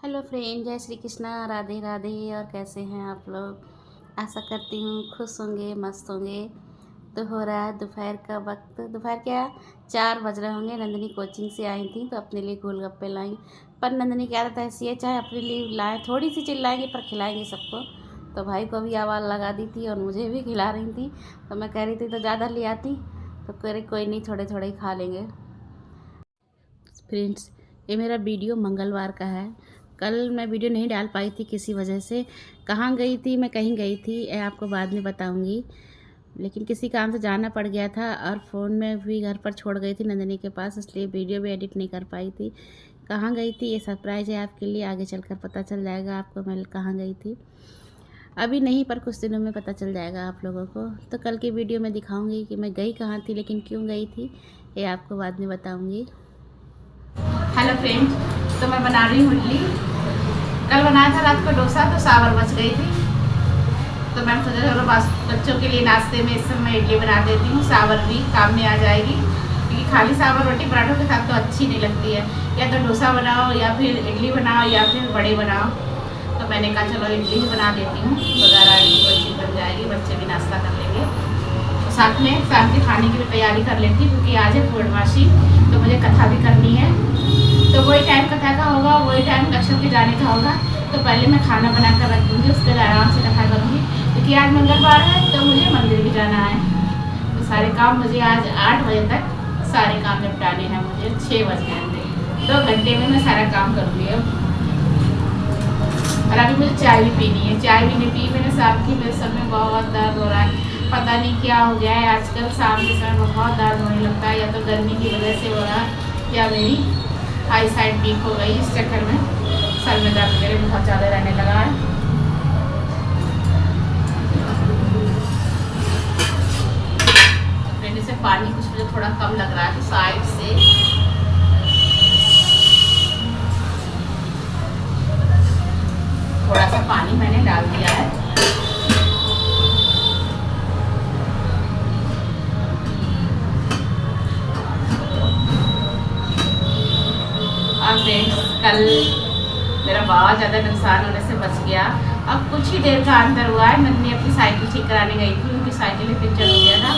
Hello friend, जय श्री कृष्णा, राधे राधे। और कैसे हैं आप लोग? आशा करती हूँ खुश होंगे, मस्त होंगे। तो हो रहा है दोपहर का वक्त। दोपहर क्या, 4 बज रहे होंगे। नंदनी कोचिंग से आई थी तो अपने लिए गोलगप्पे लाई। पर नंदनी की आदत ऐसी है, चाहे अपने लिए लाएँ, थोड़ी सी चिल्लाएंगे पर खिलाएंगे सबको। तो भाई को भी आवाज़ लगा दी थी और मुझे भी खिला रही थी। तो मैं कह रही थी तो ज़्यादा ले आती, तो कह रही कोई नहीं, थोड़े थोड़े ही खा लेंगे। फ्रेंड्स, ये मेरा वीडियो मंगलवार का है। कल मैं वीडियो नहीं डाल पाई थी किसी वजह से। कहाँ गई थी, मैं कहीं गई थी, ये आपको बाद में बताऊंगी। लेकिन किसी काम से जाना पड़ गया था और फ़ोन में भी घर पर छोड़ गई थी नंदिनी के पास, इसलिए वीडियो भी एडिट नहीं कर पाई थी। कहाँ गई थी ये सरप्राइज़ है आपके लिए, आगे चलकर पता चल जाएगा आपको मैं कहाँ गई थी। अभी नहीं, पर कुछ दिनों में पता चल जाएगा आप लोगों को। तो कल की वीडियो में दिखाऊंगी कि मैं गई कहाँ थी, लेकिन क्यों गई थी ये आपको बाद में बताऊँगी। हेलो फ्रेंड्स, तो मैं बना रही हूँ इडली। कल बनाया था रात को डोसा, तो सावर बच गई थी। तो मैंने सोचा चलो बच्चों के लिए नाश्ते में इस समय इडली बना देती हूँ। सावर भी काम में आ जाएगी, क्योंकि खाली सावर रोटी पराठों के साथ तो अच्छी नहीं लगती है। या तो डोसा बनाओ, या फिर इडली बनाओ, या फिर बड़े बनाओ। तो मैंने कहा चलो इडली ही बना देती हूँ, वगैरह कोई चीज़ बन जाएगी, बच्चे भी नाश्ता कर लेंगे। तो साथ में शाम के खाने की भी तैयारी कर लेती, क्योंकि आज है पूर्णमासी, तो मुझे कथा भी करनी है। तो वही टाइम कथा का होगा, वही टाइम दर्शन के जाने का होगा। तो पहले मैं खाना बना कर रख दूँगी, उसके बाद आराम से कथा करूँगी, क्योंकि आज मंगलवार है तो मुझे मंदिर भी जाना है। तो सारे काम मुझे आज 8 बजे तक सारे काम निपटाने हैं। मुझे 6 बज गए, 2 घंटे में मैं सारा काम करूँगी अब। और अभी मुझे चाय भी पीनी है, चाय भी नहीं पी मैंने शाम की। मेरे सर में बहुत दर्द हो रहा है, पता नहीं क्या हो गया है आजकल। शाम के समय बहुत दर्द होने लगता है, या तो गर्मी की वजह से हो रहा है, या मेरी आई साइड वीक हो गई। इस चक्कर में सर में दर्द मेरे बहुत ज़्यादा रहने लगा है। मैंने से पानी कुछ मुझे थोड़ा कम लग रहा है, तो साइड से थोड़ा सा पानी मैंने डाल दिया है। और कल मेरा बहुत ज़्यादा नुकसान होने से बच गया। अब कुछ ही देर का अंतर हुआ है, नंदनी अपनी साइकिल ठीक कराने गई थी, उनकी साइकिल में पंचर हो गया था,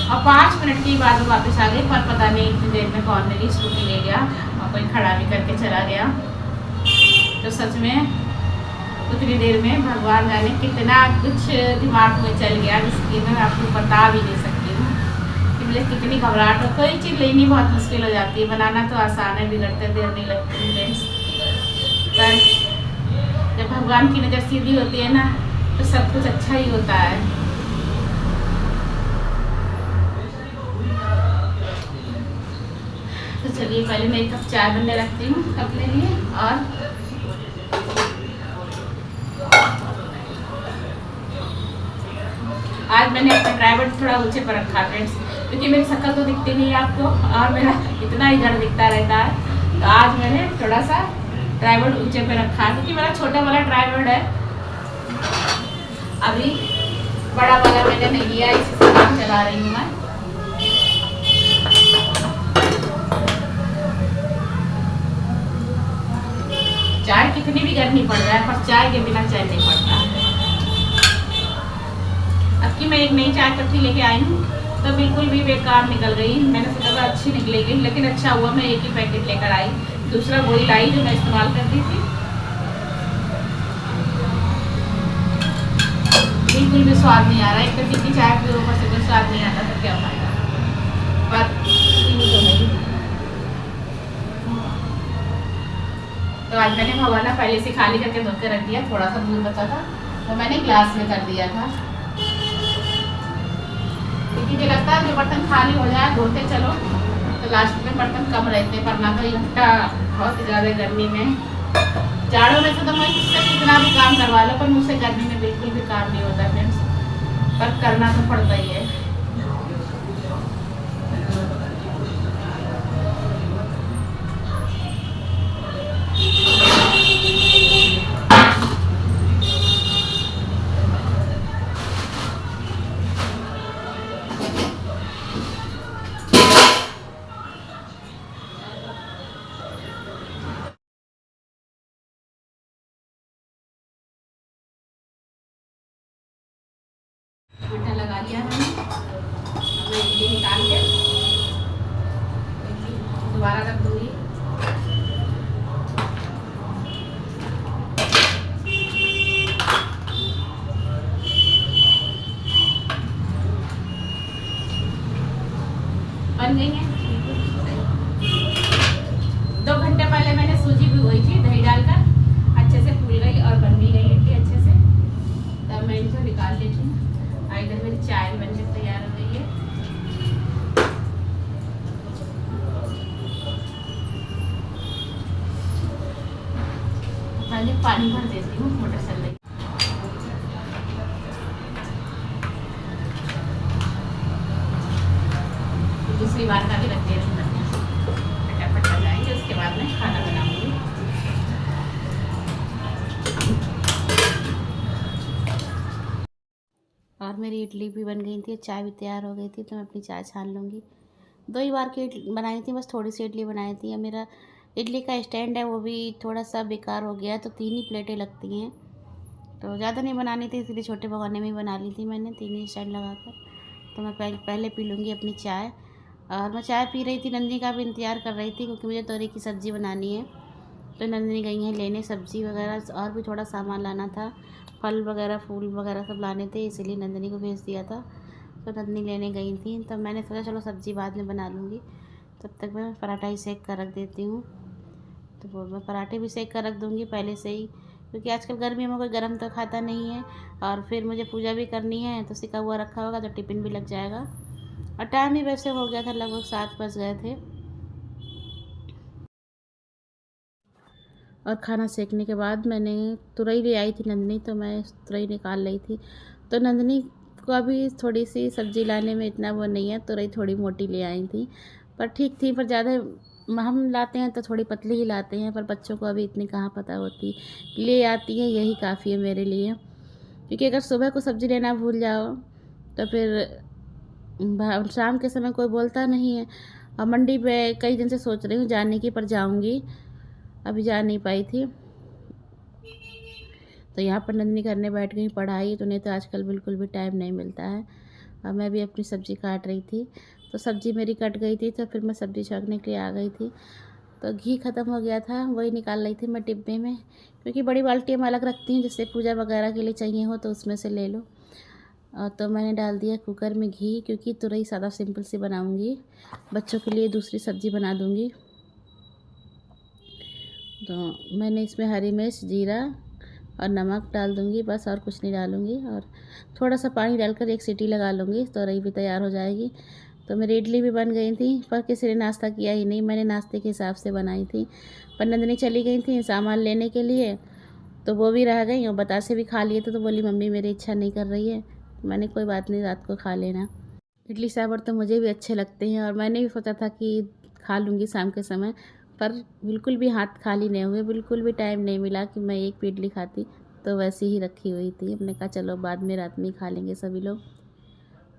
और 5 मिनट के बाद वो वापस आ गई। पर पता नहीं इतनी देर में कौन मेरी स्कूटी ले गया और कोई खड़ा भी करके चला गया। तो सच में उतनी देर में भगवान जाने कितना कुछ दिमाग में चल गया, जिसकी मैं आपको बता भी नहीं सकती हूँ कि मुझे कितनी घबराहट हो। कोई चीज़ लेनी बहुत मुश्किल हो जाती है, बनाना तो आसान है, बिगड़ते देर नहीं लगती फ्रेंड्स। पर जब भगवान की नज़र सीधी होती है ना, तो सब कुछ अच्छा ही होता है। तो चलिए पहले मैं 1 कप चाय बनने रखती हूँ अपने लिए। और आज मैंने अपना ड्राइवर थोड़ा ऊंचे पर रखा फ्रेंड्स, क्योंकि मेरी शक्ल तो दिखती नहीं है आपको, और मेरा इतना ही घर दिखता रहता है। तो आज मैंने थोड़ा सा ड्राइवर ऊंचे पे रखा, क्योंकि मेरा छोटा वाला ड्राइवर है, अभी बड़ा वाला मैंने नहीं लिया, इसी से काम चला रही हूँ मैं। चाय कितनी भी गर्मी पड़ रहा है, पर चाय के बिना चैन नहीं पड़ता। अब की मैं एक नई चाय पत्ती लेके आई हूँ, तो बिल्कुल भी बेकार निकल गई। मैंने सोचा था अच्छी निकलेगी, लेकिन अच्छा हुआ मैं एक ही पैकेट लेकर आई, दूसरा वही लाई जो मैं इस्तेमाल करती थी। बिल्कुल भी स्वाद नहीं आ रहा है, एक तो चाय के ऊपर से कोई स्वाद नहीं आता, तो क्या फायदा। पर तो आज मैंने भगवाना पहले से खाली करके धो के रख दिया, थोड़ा सा दूध बचा था तो मैंने ग्लास में कर दिया था, क्योंकि मुझे लगता है जो बर्तन खाली हो जाए धोते चलो तो लास्ट में बर्तन कम रहते। पर ना तो इतना बहुत ज़्यादा गर्मी में, जाड़ों में तो मैं किससे कितना भी काम करवा लो, पर मुझसे गर्मी में बिल्कुल भी काम नहीं होता फ्रेंड्स, पर करना तो पड़ता ही है। लगा लिया मैंने। अब मैं इडली निकाल के इडली दोबारा रख दूँगी। बन गई हैं 2 घंटे पहले मैंने सूजी भिगोई थी दही डालकर, अच्छे से फूल गई और बन भी गई इडली अच्छे से। तब मैं इनको निकाल लेती हूँ। इधर मेरी चाय बनकर तैयार हो गई है। पहले पानी भर देती हूँ मोटर चल रही। दूसरी बार का भी रख दे रही हूँ, फटाफट कर जाएंगे। उसके बाद मैं खाना बनाऊंगी। और मेरी इडली भी बन गई थी, चाय भी तैयार हो गई थी, तो मैं अपनी चाय छान लूँगी। 2 ही बार की बनाई थी, बस थोड़ी सी इडली बनाई थी। मेरा इडली का स्टैंड है वो भी थोड़ा सा बेकार हो गया, तो 3 ही प्लेटें लगती हैं, तो ज़्यादा नहीं बनानी थी, इसलिए छोटे भगोने में ही बना ली थी मैंने 3 ही स्टैंड लगा कर। तो मैं पहले पी लूँगी अपनी चाय। और मैं चाय पी रही थी, नंदिनी का भी इंतज़ार कर रही थी, क्योंकि मुझे तोरई की सब्ज़ी बनानी है। तो नंदिनी गई हैं लेने सब्ज़ी वगैरह, और भी थोड़ा सामान लाना था, फल वगैरह फूल वगैरह सब लाने थे, इसीलिए नंदिनी को भेज दिया था। तो नंदिनी लेने गई थी, तब मैंने सोचा चलो सब्ज़ी बाद में बना लूँगी, तब तक मैं पराठा ही सेक कर रख देती हूँ। तो वो मैं पराठे भी सेक कर रख दूँगी पहले से ही, क्योंकि आजकल गर्मी में कोई गर्म तो खाता नहीं है, और फिर मुझे पूजा भी करनी है, तो सिका हुआ रखा होगा तो टिफ़िन भी लग जाएगा। और टाइम भी वैसे हो गया था, लगभग 7 बज गए थे। और खाना सेकने के बाद मैंने तुरई ले आई थी नंदिनी, तो मैं तुरई निकाल रही थी। तो नंदिनी को अभी थोड़ी सी सब्ज़ी लाने में इतना वो नहीं है, तुरई थोड़ी मोटी ले आई थी, पर ठीक थी। पर ज़्यादा हम लाते हैं तो थोड़ी पतली ही लाते हैं, पर बच्चों को अभी इतनी कहाँ पता होती, ले आती है यही काफ़ी है मेरे लिए। क्योंकि अगर सुबह को सब्ज़ी लेना भूल जाओ तो फिर शाम के समय कोई बोलता नहीं है। और मंडी पे कई दिन से सोच रही हूँ जाने की, पर जाऊँगी, अभी जा नहीं पाई थी। तो यहाँ पर नंदिनी करने बैठ गई पढ़ाई, तो नहीं तो आजकल बिल्कुल भी टाइम नहीं मिलता है। और मैं भी अपनी सब्ज़ी काट रही थी, तो सब्ज़ी मेरी कट गई थी, तो फिर मैं सब्ज़ी छौंकने के लिए आ गई थी। तो घी ख़त्म हो गया था, वही निकाल रही थी मैं डिब्बे में, क्योंकि बड़ी बाल्टी में अलग रखती हूँ, जिससे पूजा वगैरह के लिए चाहिए हो तो उसमें से ले लो। तो मैंने डाल दिया कुकर में घी, क्योंकि तुरई सादा सिंपल सी बनाऊँगी, बच्चों के लिए दूसरी सब्ज़ी बना दूँगी। तो मैंने इसमें हरी मिर्च, जीरा और नमक डाल दूँगी, बस और कुछ नहीं डालूँगी। और थोड़ा सा पानी डालकर 1 सीटी लगा लूँगी, तो तुरई भी तैयार हो जाएगी। तो मेरी इडली भी बन गई थी, पर किसी ने नाश्ता किया ही नहीं, मैंने नाश्ते के हिसाब से बनाई थी। पर नंदिनी चली गई थी सामान लेने के लिए, तो वो भी रह गई, और बतासे भी खा लिए थे। तो बोली मम्मी मेरी इच्छा नहीं कर रही है। मैंने कोई बात नहीं, रात को खा लेना। इडली सांभर तो मुझे भी अच्छे लगते हैं, और मैंने भी सोचा था कि खा लूँगी शाम के समय, पर बिल्कुल भी हाथ खाली नहीं हुए, बिल्कुल भी टाइम नहीं मिला कि मैं एक भी इडली खाती, तो वैसी ही रखी हुई थी। हमने कहा चलो बाद में रात में ही खा लेंगे सभी लोग।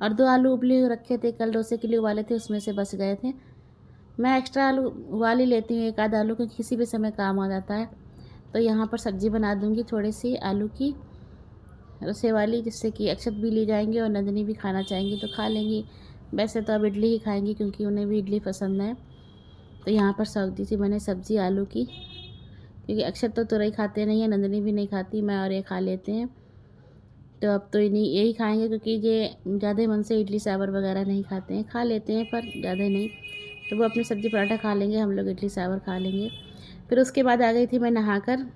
और 2 आलू उबले हुए रखे थे, कल डोसे के लिए उबाले थे, उसमें से बच गए थे। मैं एक्स्ट्रा आलू उबाल ही लेती हूँ, 1 आध आलू, क्योंकि किसी भी समय काम आ जाता है। तो यहाँ पर सब्ज़ी बना दूँगी थोड़ी सी आलू की रसे वाली, जिससे कि अक्षत भी ली जाएंगे और नंदिनी भी खाना चाहेंगी तो खा लेंगी। वैसे तो अब इडली ही खाएंगी, क्योंकि उन्हें भी इडली पसंद है। तो यहाँ पर सौख दी थी मैंने सब्ज़ी आलू की, क्योंकि अक्षत तो तुरई खाते नहीं है, नंदिनी भी नहीं खाती, मैं और ये खा लेते हैं। तो अब तो इन्हीं यही खाएंगे, क्योंकि ये ज़्यादा मन से इडली सांभर वगैरह नहीं खाते हैं, खा लेते हैं पर ज़्यादा नहीं। तो वो अपनी सब्ज़ी पराठा खा लेंगे, हम लोग इडली सांभर खा लेंगे। फिर उसके बाद आ गई थी मैं नहाकर,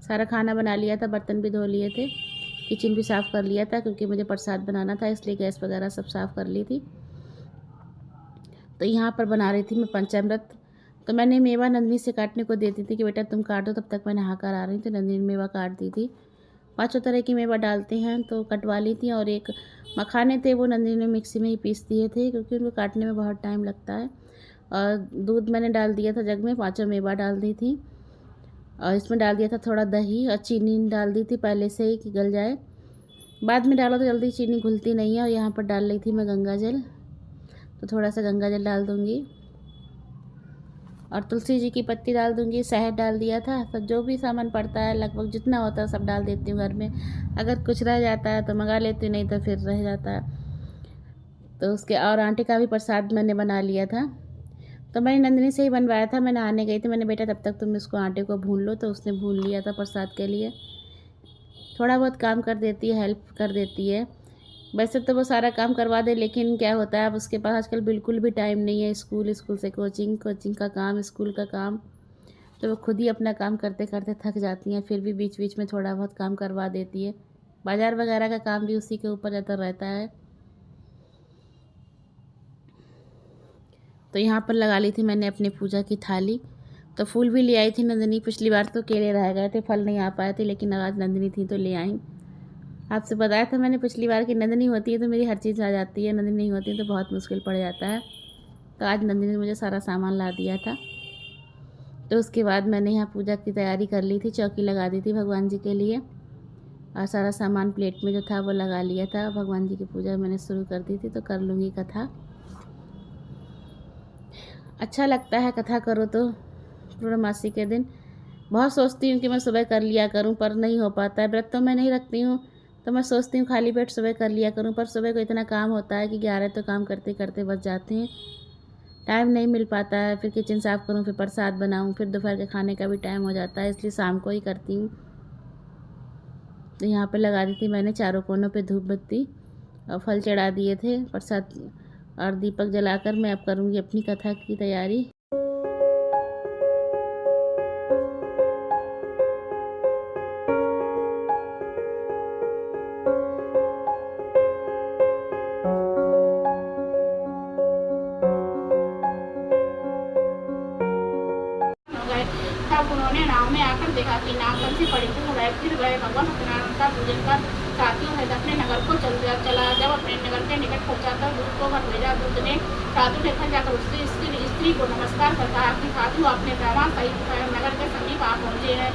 सारा खाना बना लिया था, बर्तन भी धो लिए थे, किचन भी साफ़ कर लिया था, क्योंकि मुझे प्रसाद बनाना था, इसलिए गैस वगैरह सब साफ़ कर ली थी। तो यहाँ पर बना रही थी मैं पंचामृत। तो मैंने मेवा नंदिनी से काटने को देती थी कि बेटा तुम काट दो, तब तक मैं नहा कर आ रही थी। नंदिनी मेवा काट दी थी, 5 तरह की मेवा डालते हैं, तो कटवा ली थी। और एक मखाने थे, वो नंदिनी ने मिक्सी में ही पीस दिए थे, क्योंकि उनको काटने में बहुत टाइम लगता है। और दूध मैंने डाल दिया था जग में, 5 मेवा डाल दी थी। और इसमें डाल दिया था थोड़ा दही, और चीनी डाल दी थी पहले से ही कि गल जाए, बाद में डालो तो जल्दी चीनी घुलती नहीं है। और यहाँ पर डाल रही थी मैं गंगा जल, तो थोड़ा सा गंगा जल डाल दूँगी। और तुलसी जी की पत्ती डाल दूँगी, शहद डाल दिया था। तो जो भी सामान पड़ता है लगभग जितना होता है सब डाल देती हूँ घर में। अगर कुछ रह जाता है तो मंगा लेती हूँ, नहीं तो फिर रह जाता है। तो उसके और आंटी का भी प्रसाद मैंने बना लिया था। तो मैंने नंदिनी से ही बनवाया था। मैं नहाने गई थी, मैंने बेटा तब तक तुम इसको आटे को भून लो, तो उसने भून लिया था प्रसाद के लिए। थोड़ा बहुत काम कर देती है, हेल्प कर देती है। वैसे तो वो सारा काम करवा दे, लेकिन क्या होता है अब उसके पास आजकल बिल्कुल भी टाइम नहीं है। स्कूल से कोचिंग, कोचिंग का काम, स्कूल का काम, तो वो खुद ही अपना काम करते करते थक जाती हैं। फिर भी बीच बीच में थोड़ा बहुत काम करवा देती है। बाज़ार वगैरह का काम भी उसी के ऊपर ज़्यादा रहता है। तो यहाँ पर लगा ली थी मैंने अपनी पूजा की थाली। तो फूल भी ले आई थी नंदिनी। पिछली बार तो केले रह गए थे, फल नहीं आ पाए थे, लेकिन आज नंदिनी थी तो ले आई। आपसे बताया था मैंने पिछली बार कि नंदिनी होती है तो मेरी हर चीज़ आ जाती है, नंदिनी नहीं होती है तो बहुत मुश्किल पड़ जाता है। तो आज नंदिनी ने मुझे सारा सामान ला दिया था। तो उसके बाद मैंने यहाँ पूजा की तैयारी कर ली थी, चौकी लगा दी थी भगवान जी के लिए, और सारा सामान प्लेट में जो था वो लगा लिया था। भगवान जी की पूजा मैंने शुरू कर दी थी। तो कर लूँगी कथा। अच्छा लगता है कथा करो तो पूर्णमासी के दिन। बहुत सोचती हूँ कि मैं सुबह कर लिया करूँ, पर नहीं हो पाता है। व्रत तो मैं नहीं रखती हूँ, तो मैं सोचती हूँ खाली पेट सुबह कर लिया करूँ, पर सुबह को इतना काम होता है कि 11 तो काम करते करते बच जाते हैं। टाइम नहीं मिल पाता है। फिर किचन साफ़ करूँ, फिर प्रसाद बनाऊँ, फिर दोपहर के खाने का भी टाइम हो जाता है, इसलिए शाम को ही करती हूँ। तो यहाँ पे लगा दी थी मैंने चारों कोनों पे धूप बत्ती, और फल चढ़ा दिए थे प्रसाद, और दीपक जलाकर मैं अब करूँगी अपनी कथा की तैयारी। तब उन्होंने नाव में आकर देखा कि नाव कल से पड़ी हुई है। फिर वह भगवान सत्यनारायण का पूजन कर साथियों सहित अपने नगर को चला। जब अपने नगर के निकट पहुंचा तब दूध को भर भेजा। दूध ने साधु ने घर जाकर उससे स्त्री को नमस्कार कर कहा कि साधु अपने दामाद सहित नगर के समीप आ पहुंचे हैं।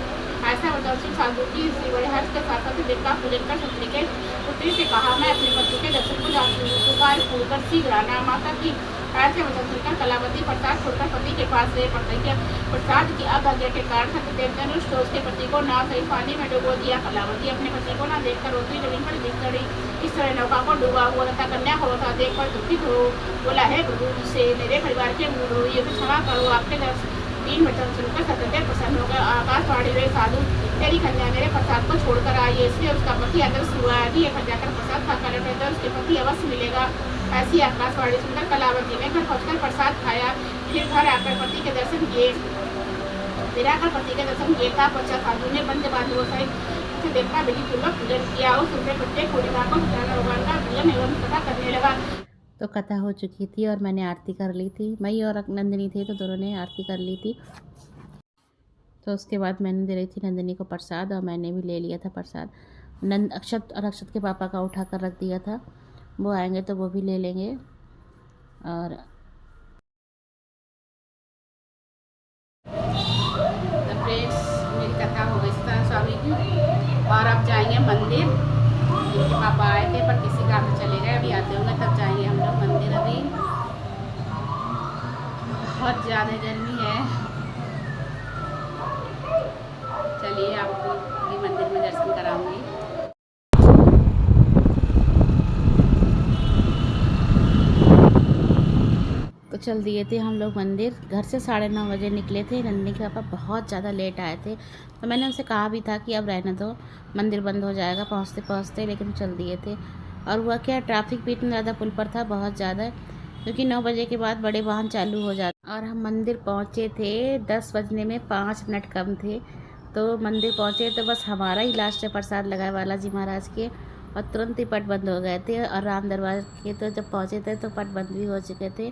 ऐसा उदासीन साधु की स्त्री बड़े हर्ष के साथ देव का पूजन कर पुत्री से कहा, मैं अपने पति के दर्शन को जाती हूँ, तो कार्य छोड़कर शीघ्र आना। माता की ऐसे वचन सुनकर कलावती प्रसाद छोड़कर पति के पास गए। प्रसाद की अभाग्य के कारण सत्यदेव ने रुष्ट उसके पति को नाव सही पानी में डुबो दिया। कलावती अपने पति को न देखकर रोती जमीन पर गिर पड़ी। इस तरह नौका को डूबा हुआ तथा कन्या को रोता देखकर दुखित हो बोला, है प्रभु से मेरे परिवार के मूल हो, ये भी क्षमा करो। आपके 3 वचन सुनकर सत्यदेव प्रसन्न होकर आकाशवाणी हुए, साधु तेरी कन्या मेरे प्रसाद को छोड़कर आई है, इसलिए उसका पति अदृश्य हुआ है। ये घर जाकर प्रसाद खाकर लौटे, उसके पति अवश्य मिलेगा। ऐसी आकाशवाणी सुनकर कलावती ने घर पहुंचकर प्रसाद खाया। फिर घर आकर पति के दर्शन किए। पश्चात साधु ने बंदे सहित देवता विधि पूर्वक पूजन किया। उस प्रत्येक पूर्णिमा को भगवान का पूजन एवं कथा करने लगा। तो कथा हो चुकी थी और मैंने आरती कर ली थी। मैं और नंदिनी थे तो दोनों ने आरती कर ली थी। तो उसके बाद मैंने दे रही थी नंदिनी को प्रसाद, और मैंने भी ले लिया था प्रसाद। अक्षत और अक्षत के पापा का उठा कर रख दिया था, वो आएंगे तो वो भी ले लेंगे। और फ्रेंड्स, मेरी कथा हो गई सीताराम स्वामी की, और अब जाएंगे मंदिर। इनके पापा आए थे पर किसी काम से चले गए, अभी आते होंगे तब जाएंगे हम लोग मंदिर। अभी बहुत ज़्यादा गर्मी है। चलिए आपको भी मंदिर में दर्शन कराऊंगी। तो चल दिए थे हम लोग मंदिर। घर से 9:30 बजे निकले थे। नंदिनी के पापा बहुत ज़्यादा लेट आए थे, तो मैंने उनसे कहा भी था कि अब रहने दो, मंदिर बंद हो जाएगा पहुँचते पहुँचते, लेकिन चल दिए थे। और हुआ क्या, ट्रैफिक भी इतना ज़्यादा पुल पर था, बहुत ज़्यादा, क्योंकि 9 बजे के बाद बड़े वाहन चालू हो जाते। और हम मंदिर पहुँचे थे 10 बजने में 5 मिनट कम थे। तो मंदिर पहुँचे तो बस हमारा ही लास्ट प्रसाद लगा बालाजी महाराज के, और तुरंत ही पट बंद हो गए थे। और राम दरबार के तो जब पहुँचे थे तो पट बंद भी हो चुके थे।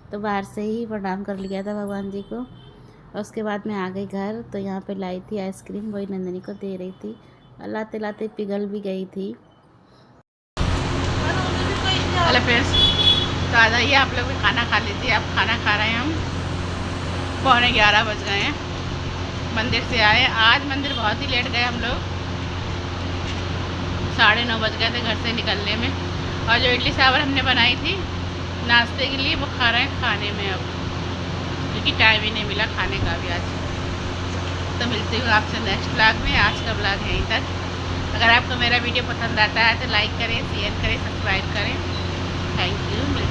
तो बाहर से ही प्रणाम कर लिया था भगवान जी को। और उसके बाद मैं आ गई घर। तो यहाँ पे लाई थी आइसक्रीम, वही नंदिनी को दे रही थी, और लाते लाते पिघल भी गई थी। हेलो फ्रेंड्स, तो आ जाइए आप लोग भी खाना खा लीजिए। आप खाना खा रहे हैं हम। 11:15 बज गए हैं, मंदिर से आए। आज मंदिर बहुत ही लेट गए हम लोग, 9:30 बज गए थे घर से निकलने में। और जो इडली सांभर हमने बनाई थी नाश्ते के लिए, वो खा रहे हैं खाने में। अब क्योंकि टाइम ही नहीं मिला खाने का भी आज। तो मिलती हूँ आपसे नेक्स्ट व्लॉग में। आज का व्लॉग यहीं तक। अगर आपको मेरा वीडियो पसंद आता है तो लाइक करें, शेयर करें, सब्सक्राइब करें। Thank you.